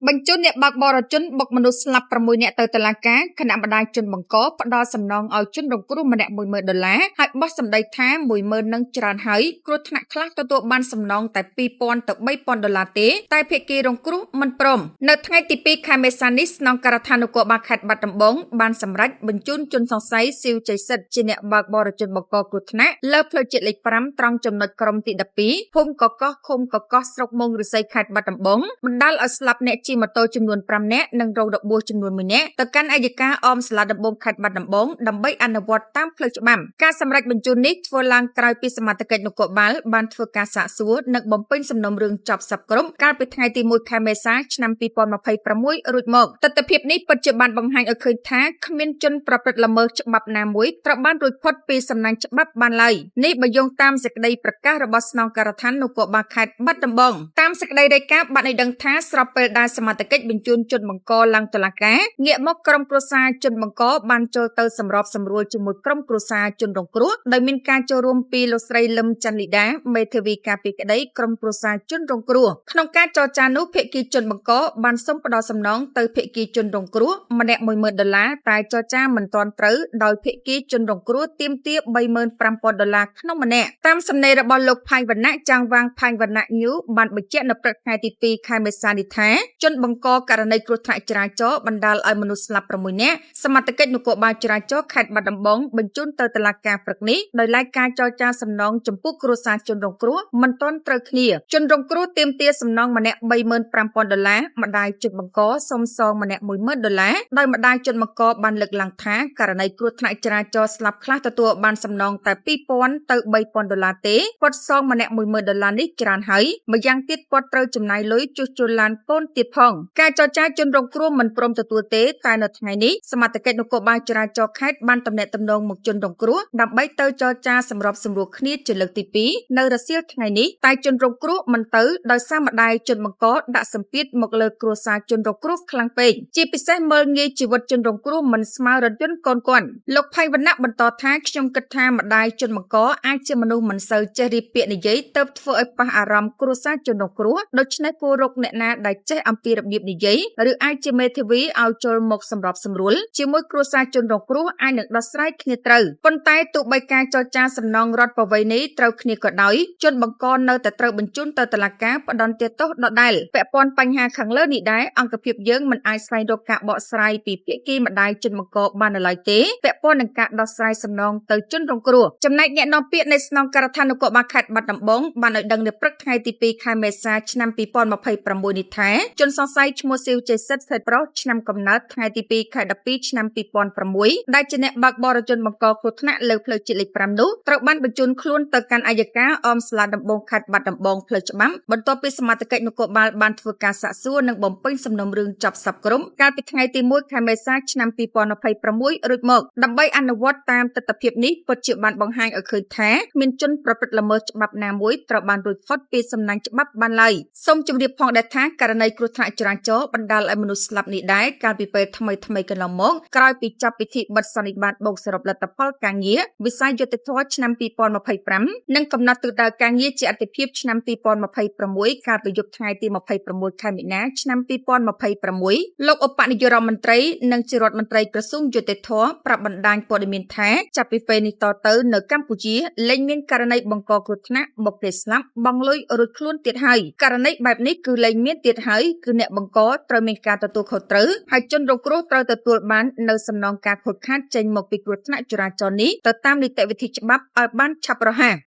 បញ្ជូនអ្នកបើកបរជនបុកមនុស្សស្លាប់6នាក់ទៅតុលាការគណៈបណ្ដាជនបង្កផ្ដល់សំណងឲ្យជនរងគ្រោះម្នាក់$10000ហើយបោះសម្ដីថា10000នឹងច្រើនហើយគ្រោះថ្នាក់ខ្លះទទួលបានសំណងតែ$2000ទៅ$3000ទេតែភាគីរងគ្រោះមិនព្រមនៅថ្ងៃទី2ខែមេសានេះស្នងការដ្ឋាននគរបាលខេត្តបាត់ដំបងបានសម្រេចបញ្ជូនជនសង្ស័យស៊ីវជ័យសិទ្ធជាអ្នកបើកបរជនបង្កគ្រោះថ្នាក់លើផ្លូវជាតិលេខ5ត្រង់ចំណុចក្រុមទី12ភូមិកកោះឃុំកកោះស្រុកមុងឫស្សីខេត្តបាត់ដំបងបណ្ដាលឲ្យស្លាប់អ្នកជិះម៉ូតូចំនួន5នាក់និងរងរបួសចំនួន1នាក់ទៅកាន់អัยការអមសាលាដំបងខេត្តបាត់ដំបងដើម្បីអនុវត្តតាមផ្លូវច្បាប់ការសម្រេចបញ្ជូននេះធ្វើឡើងក្រោយពីសមាជិកនគរបាលបានធ្វើការសាកសួរនិងបំពេញសំណុំរឿងចប់សពគ្រប់កាលពីថ្ងៃទី1ខែមេសាឆ្នាំ2026រួចមកទស្សនវិជ្ជានេះពិតជាបានបង្ហាញឲ្យឃើញថាគ្មានជនប្រព្រឹត្តល្មើសច្បាប់ណាមួយត្រូវបានរួចផុតពីសំណាញ់ច្បាប់បានឡើយនេះបើយោងតាមសេចក្តីប្រកាសរបស់ស្នងការដ្ឋាននគរបាលខេត្តបាត់ដំបងតាមសេចក្តីរាយការណ៍បានឲ្យដឹងថាស្របពេលដែលសមាជិកបញ្ជូនជនបង្កឡើងតុលាការងាកមកក្រុមគ្រួសារជនបង្កបានចូលទៅសម្របសម្រួលជាមួយក្រុមគ្រួសារជនរងគ្រោះដោយមានការចូលរួមពីលោកស្រីលឹមច័ន្ទលីដាមេធាវីការពារក្តីក្រុមគ្រួសារជនរងគ្រោះក្នុងការចរចានោះភាគីជនបង្កបានសុំផ្ដល់សំណងទៅភាគីជនរងគ្រោះម្នាក់$10000តែចរចាមិនទាន់ត្រូវដោយភាគីជនរងគ្រោះទាមទារ$35,000ក្នុងម្នាក់តាមសំណេររបស់លោកផាញ់វណ្ណៈចាងវាងផាញ់វណ្ណៈញូបានបញ្ជាក់នៅព្រឹកថ្ងៃទី2ខែមេសានេះថាជនបង្កករណីគ្រោះថ្នាក់ចរាចរណ៍បណ្ដាលឲ្យមនុស្សស្លាប់6នាក់សមាជិកនគរបាលចរាចរណ៍ខេត្តបាត់ដំបងបញ្ជូនទៅតុលាការព្រឹកនេះដោយឡែកការចរចាសំណងចំពោះគ្រួសារជនរងគ្រោះមិនទាន់ត្រូវគ្នាជនរងគ្រោះទាមទារសំណងម្នាក់$35,000ម្ដាយជនបង្កសុំសងម្នាក់$10000ដោយម្ដាយជនបង្កបានលើកឡើងថាករណីគ្រោះថ្នាក់ចរាចរណ៍ស្លាប់ខ្លះទទួលបានសំណងតែ$2000ទៅ$3000ទេគាត់សងម្នាក់$10000នេះច្រើនហើយម្យ៉ាងទៀតគាត់ត្រូវចំណាយលុយជួសជុលឡានកូនទៀតផងការចរចាជនរងគ្រោះមិនព្រមទទួលទេតែនៅថ្ងៃនេះសមាជិកនគរបាលចរាចរណ៍ខេត្តបានទំនាក់ទំនងមកជនរងគ្រោះដើម្បីទៅចរចាសម្របសម្រួលគ្នាជាលើកទី2នៅរសៀលថ្ងៃនេះតែជនរងគ្រោះមិនទៅដោយសារម្ដាយជនបង្កដាក់សម្ពាធមកលើគ្រួសារជនរងគ្រោះខ្លាំងពេកជាពិសេសមើលងាយជីវិតជនរងគ្រោះមិនស្មើរថយន្តកូនគាត់លោកផៃវណ្ណៈបន្តថាខ្ញុំគិតថាម្ដាយជនបង្កអាចជាមនុស្សមិនសូវចេះរៀបពាក្យនិយាយទៅធ្វើឲ្យប៉ះអារម្មណ៍គ្រួសារជនរងគ្រោះដូច្នេះគួររកអ្នកណាដែលចេះអំពីរបៀបនិយាយឬអាចជាមេធាវីឲ្យចូលមកសម្របសម្រួលជាមួយគ្រួសារជនរងគ្រោះអាចនឹងដោះស្រាយគ្នាត្រូវប៉ុន្តែទោះបីការចរចាសំណងរដ្ឋប្រវេណីត្រូវគ្នាក៏ដោយជនបង្កនៅតែត្រូវបញ្ជូនទៅតុលាការផ្ដន្ទាទោសដដែលពាក់ព័ន្ធបញ្ហាខាងលើនេះដែរអង្គភាពយើងមិនអាចស្វែងរកការបកស្រាយពីភាគីម្ដាយជនបង្កបាននៅឡើយទេពាក់ព័ន្ធនឹងការដោះស្រាយសំណងទៅជនរងគ្រោះចំណែកអ្នកនាំពាក្យនៃស្នងការដ្ឋាននគរបាលខេត្តបាត់ដំបងបានឲ្យដឹងនៅព្រឹកថ្ងៃទី2ខែមេសាឆ្នាំ2026នេះថាជនសង្ស័យឈ្មោះស៊ីវជ័យសិទ្ធស្រីប្រុសឆ្នាំកំណើតថ្ងៃទី2ខែ12ឆ្នាំ2006ដែលជាអ្នកបើកបរជនបង្កគ្រោះថ្នាក់លើផ្លូវជាតិលេខ5នោះត្រូវបានបញ្ជូនខ្លួនទៅកាន់អัยការអមសាលាដំបងខេត្តបាត់ដំបងផ្លូវច្បាប់បន្ទាប់ពីសមាជិកនគរបាលបានធ្វើការសាកសួរនិងបំពេញសំណុំរឿងចប់សពគ្រប់កាលពីថ្ងៃទី1ខែមេសាឆ្នាំ2026រួចមកដើម្បីអនុវត្តតាមទស្សនវិជ្ជានេះពិតជាបានបង្ហាញឲ្យឃើញថាមានជនប្រព្រឹត្តល្មើសច្បាប់ណាមួយត្រូវបានរួចផុតពីសំណាញ់ច្បាប់បានឡើយសូមជម្រាបផងដែរថាករណីគ្រោះថ្នាក់ចរាចរណ៍បណ្ដាលឲ្យមនុស្សស្លាប់នេះដែរកាលពីពេលថ្មីកន្លងមកក្រោយពីចាប់ពិធីបិទសន្និបាតបូកសរុបលទ្ធផលការងារវិស័យយុត្តិធម៌ឆ្នាំ2025និងកំណត់ទិសដៅការងារជាអាទិភាពឆ្នាំ2026កាលពីយប់ថ្ងៃទី26ខែមីនាឆ្នាំ2026លោកឧបនាយករដ្ឋមន្ត្រីនិងជារដ្ឋមន្ត្រីក្រសួងយុត្តិធម៌ប្រាប់បណ្ដាញព័ត៌មានថាចាប់ពីពេលនេះតទៅនៅកម្ពុជាលែងមានករណីបង្កគ្រោះថ្នាក់បុកគេស្លាប់បង់លុយរួចខ្លួនទៀតហើយករណីបែបនេះគឺលែងមានទៀតហើយគឺអ្នកបង្កត្រូវមានការទទួលខុសត្រូវហើយជនរងគ្រោះត្រូវទទួលបាននៅសំណងការខូចខាតចេញមកពីគ្រោះថ្នាក់ចរាចរណ៍នេះទៅតាមនីតិវិធីច្បាប់ឲ្យបានឆាប់រហ័ស